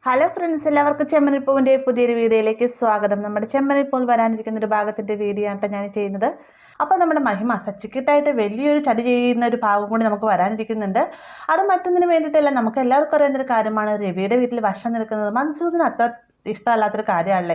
Hello friends, എല്ലാവർക്കും ചെമ്മനിപ്പൂവിൻ്റെ പുതിയൊരു വീഡിയോയിലേക്ക് സ്വാഗതം. നമ്മുടെ ചെമ്മനിപ്പോൾ വരാനിരിക്കുന്ന ഒരു ഭാഗത്തിൻ്റെ വീഡിയോ ആണ് ഞാൻ ചെയ്യുന്നത്. അപ്പോൾ നമ്മുടെ മഹിമ സച്ചിക്കിട്ടായിട്ട് വലിയൊരു ചതി ചെയ്യുന്ന ഒരു ഭാഗം കൂടി നമുക്ക് വരാനിരിക്കുന്നുണ്ട്. അത് മറ്റൊന്നിനു വേണ്ടിയിട്ടല്ല, നമുക്ക് എല്ലാവർക്കും അറിയുന്നൊരു കാര്യമാണ്. രവിയുടെ വീട്ടിൽ ഭക്ഷണം നിൽക്കുന്നത് മധുസൂദന് അത്ര ഇഷ്ടമല്ലാത്തൊരു കാര്യമാണല്ലേ.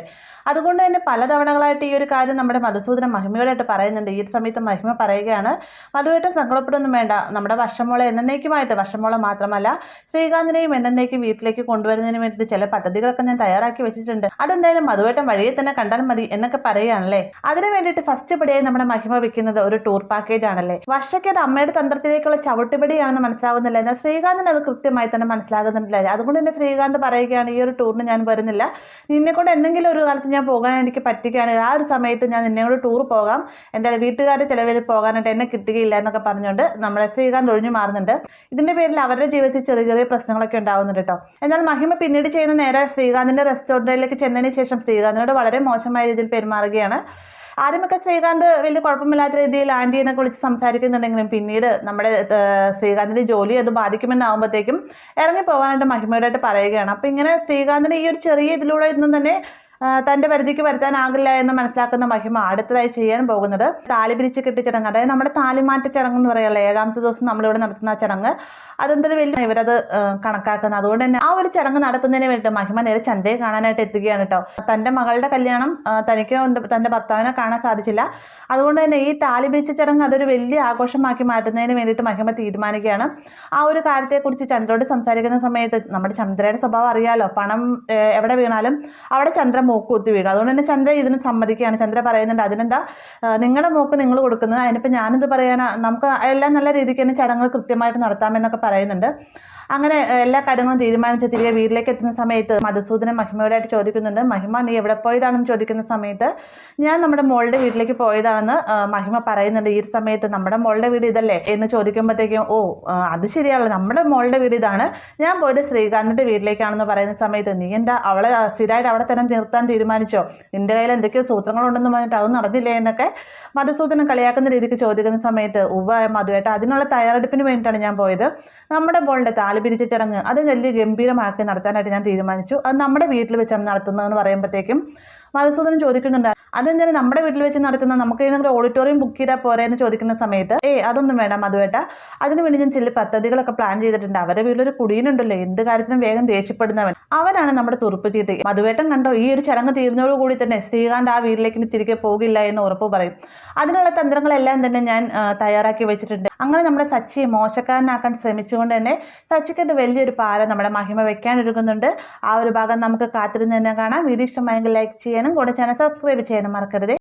അതുകൊണ്ട് തന്നെ പലതവണകളായിട്ട് ഈ ഒരു കാര്യം നമ്മുടെ മധുസൂദനൻ മഹിമയോടായിട്ട് പറയുന്നുണ്ട്. ഈ ഒരു സമയത്ത് മഹിമ പറയുകയാണ്, മധുവായിട്ട് സങ്കടപ്പെടൊന്നും വേണ്ട, നമ്മുടെ വർഷമോളെ എന്നേക്കുമായിട്ട്, വർഷമോളെ മാത്രമല്ല ശ്രീകാന്തിനെയും എന്നേക്കും വീട്ടിലേക്ക് കൊണ്ടുവരുന്നതിന് വേണ്ടിയിട്ട് ചില പദ്ധതികളൊക്കെ ഞാൻ തയ്യാറാക്കി വെച്ചിട്ടുണ്ട്. അതെന്തായാലും മധുവായിട്ട് വഴിയെ തന്നെ കണ്ടാൽ മതി എന്നൊക്കെ പറയുകയാണല്ലേ. അതിനു വേണ്ടിയിട്ട് ഫസ്റ്റ് പടിയായി നമ്മുടെ മഹിമ വെക്കുന്നത് ഒരു ടൂർ പാക്കേജ് ആണല്ലേ. വർഷയ്ക്ക് അത് അമ്മയുടെ തന്ത്രത്തിലേക്കുള്ള ചവിട്ടുപടിയാണെന്ന് മനസ്സിലാകുന്നില്ല, എന്നാൽ ശ്രീകാന്തിന് അത് കൃത്യമായി തന്നെ മനസ്സിലാകുന്നില്ല. അതുകൊണ്ട് തന്നെ ശ്രീകാന്ത് പറയുകയാണ്, ഈ ഒരു ടൂറിന് ഞാൻ വരുന്നില്ല, നിന്നെ കൊണ്ട് എന്തെങ്കിലും ഒരു കാലത്ത് ഞാൻ പോകാൻ എനിക്ക് പറ്റുകയാണ്, ആ ഒരു സമയത്ത് ഞാൻ നിന്നെ കൊണ്ട് ടൂർ പോകാം, എൻ്റെ വീട്ടുകാരുടെ ചിലവിൽ പോകാനായിട്ട് എന്നെ കിട്ടുകയില്ല എന്നൊക്കെ പറഞ്ഞുകൊണ്ട് നമ്മുടെ ശ്രീകാന്ത് ഒഴിഞ്ഞു മാറുന്നുണ്ട്. ഇതിന്റെ പേരിൽ അവരുടെ ജീവിതത്തിൽ ചെറിയ ചെറിയ പ്രശ്നങ്ങളൊക്കെ ഉണ്ടാവുന്നുണ്ട് കേട്ടോ. എന്നാൽ മഹിമ പിന്നീട് ചെയ്യുന്ന നേരെ ശ്രീകാന്തിന്റെ റെസ്റ്റോറൻറ്റിലേക്ക് ചെന്നതിന് ശേഷം ശ്രീകാന്തിനോട് വളരെ മോശമായ രീതിയിൽ പെരുമാറുകയാണ്. ആദ്യമൊക്കെ ശ്രീകാന്ത് വലിയ കുഴപ്പമില്ലാത്ത രീതിയിൽ ആൻറ്റീനൊക്കെ വിളിച്ച് സംസാരിക്കുന്നുണ്ടെങ്കിലും പിന്നീട് നമ്മുടെ ശ്രീകാന്തിന്റെ ജോലി അത് ബാധിക്കുമെന്നാകുമ്പോഴത്തേക്കും ഇറങ്ങി പോകാനായിട്ട് മഹിമയോടായിട്ട് പറയുകയാണ്. അപ്പം ഇങ്ങനെ ശ്രീകാന്തിന് ഈ ഒരു ചെറിയ ഇതിലൂടെ ഇന്നും തന്നെ തന്റെ പരിധിക്ക് വരുത്താനാകില്ല എന്ന് മനസ്സിലാക്കുന്ന മഹിമ അടുത്തതായി ചെയ്യാൻ പോകുന്നത് താലി പിരിച്ച് കെട്ടി ചടങ്ങ്, അതായത് നമ്മുടെ താലിമാറ്റ ചടങ്ങ് എന്ന് പറയുമല്ലോ. 7ാമത്തെ ദിവസം നമ്മളിവിടെ നടത്തുന്ന ചടങ്ങ്, അതെന്തൊരു വലിയ ഇവരത് കണക്കാക്കുന്നത്. അതുകൊണ്ട് തന്നെ ആ ഒരു ചടങ്ങ് നടത്തുന്നതിന് വേണ്ടി മഹിമ നേരെ ചന്തയെ കാണാനായിട്ട് എത്തുകയാണ് കേട്ടോ. തന്റെ മകളുടെ കല്യാണം തനിക്ക് തന്റെ ഭർത്താവിനെ കാണാൻ സാധിച്ചില്ല. അതുകൊണ്ട് തന്നെ ഈ താലി പിരിച്ച ചടങ്ങ് അതൊരു വലിയ ആഘോഷമാക്കി മാറ്റുന്നതിന് വേണ്ടിയിട്ട് മഹിമ തീരുമാനിക്കുകയാണ്. ആ ഒരു കാര്യത്തെക്കുറിച്ച് ചന്ദ്രയോട് സംസാരിക്കുന്ന സമയത്ത് നമ്മുടെ ചന്ദ്രയുടെ സ്വഭാവം അറിയാലോ, പണം എവിടെ വീണാലും അവിടെ ചന്ദ്ര മൂക്ക് കുത്തി വീഴും. അതുകൊണ്ട് തന്നെ ചന്ദ്ര ഇതിന് സമ്മതിക്കുകയാണ്. ചന്ദ്ര പറയുന്നുണ്ട്, അതിനെന്താ നിങ്ങളുടെ മൂക്ക് നിങ്ങൾ കൊടുക്കുന്നത്, അതിനിപ്പോൾ ഞാനിത് പറയാനാ, നമുക്ക് എല്ലാം നല്ല രീതിക്ക് തന്നെ ചടങ്ങുകൾ കൃത്യമായിട്ട് നടത്താമെന്നൊക്കെ പറയുന്നുണ്ട്. അങ്ങനെ എല്ലാ കാര്യങ്ങളും തീരുമാനിച്ച് തിരികെ വീട്ടിലേക്ക് എത്തുന്ന സമയത്ത് മധുസൂദനൻ മഹിമയോടായിട്ട് ചോദിക്കുന്നുണ്ട്, മഹിമ നീ എവിടെ പോയതാണെന്ന് ചോദിക്കുന്ന സമയത്ത് ഞാൻ നമ്മുടെ മോളുടെ വീട്ടിലേക്ക് പോയതാണെന്ന് മഹിമ പറയുന്നുണ്ട്. ഈ ഒരു സമയത്ത് നമ്മുടെ മോളുടെ വീട് ഇതല്ലേ എന്ന് ചോദിക്കുമ്പോഴത്തേക്കും, ഓ അത് ശരിയാണല്ലോ, നമ്മുടെ മോളുടെ വീട് ഇതാണ്, ഞാൻ പോയിട്ട് ശ്രീകാന്തിന്റെ വീട്ടിലേക്കാണെന്ന് പറയുന്ന സമയത്ത്, നീ എന്താ അവളെ സ്ഥിരമായിട്ട് അവിടെ തന്നെ നിർത്താൻ തീരുമാനിച്ചോ, നിന്റെ കയ്യിൽ എന്തൊക്കെയോ സൂത്രങ്ങളുണ്ടെന്ന് പറഞ്ഞിട്ട് അത് നടന്നില്ലേ എന്നൊക്കെ മധുസൂദനൻ കളിയാക്കുന്ന രീതിക്ക് ചോദിക്കുന്ന സമയത്ത്, മധുവായിട്ട് അതിനുള്ള തയ്യാറെടുപ്പിന് വേണ്ടിയിട്ടാണ് ഞാൻ പോയത്, നമ്മുടെ മോളുടെ താലി പിരിച്ച ചടങ്ങ് അത് വലിയ ഗംഭീരമാക്കി നടത്താനായിട്ട് ഞാൻ തീരുമാനിച്ചു, അത് നമ്മുടെ വീട്ടിൽ വെച്ചാണ് നടത്തുന്നതെന്ന് പറയുമ്പോഴത്തേക്കും മധുസൂദനൻ ചോദിക്കുന്നുണ്ട്, അതെന്താണ് നമ്മുടെ വീട്ടിൽ വെച്ച് നടത്തുന്ന, നമുക്ക് ഇതിനൊരു ഓഡിറ്റോറിയം ബുക്ക് ചെയ്താൽ പോരെ എന്ന് ചോദിക്കുന്ന സമയത്ത്, അതൊന്നും വേണ്ട മധുവേട്ട, അതിനുവേണ്ടി ഞാൻ ചില പദ്ധതികളൊക്കെ പ്ലാൻ ചെയ്തിട്ടുണ്ട്, അവരുടെ വീട്ടിലൊരു കുടിയനുണ്ടല്ലോ എന്ത് കാര്യത്തിനും വേഗം ദേഷ്യപ്പെടുന്നവൻ, അവനാണ് നമ്മുടെ തുറുപ്പ് ചീട്ട്. മധുവേട്ടൻ കണ്ടോ, ഈ ഒരു ചടങ്ങ് തീർന്നതോടുകൂടി തന്നെ ശ്രീകാന്ത് ആ വീട്ടിലേക്ക് തിരികെ പോകില്ല എന്ന് ഉറപ്പ് പറയും. അതിനുള്ള തന്ത്രങ്ങളെല്ലാം തന്നെ ഞാൻ തയ്യാറാക്കി വെച്ചിട്ടുണ്ട്. അങ്ങനെ നമ്മുടെ സച്ചിയെ മോശക്കാരനാക്കാൻ ശ്രമിച്ചുകൊണ്ട് തന്നെ സച്ചിക്കിട്ട് വലിയൊരു പാര നമ്മുടെ മഹിമ വെക്കാനൊരുങ്ങുന്നുണ്ട്. ആ ഒരു ഭാഗം നമുക്ക് കാത്തിരുന്ന് തന്നെ കാണാം. വീഡിയോ ഇഷ്ടമായെങ്കിൽ ലൈക്ക് ചെയ്യാനും കൂടെ ചാനൽ സബ്സ്ക്രൈബ് ചെയ്യാനും മറക്കരുത്.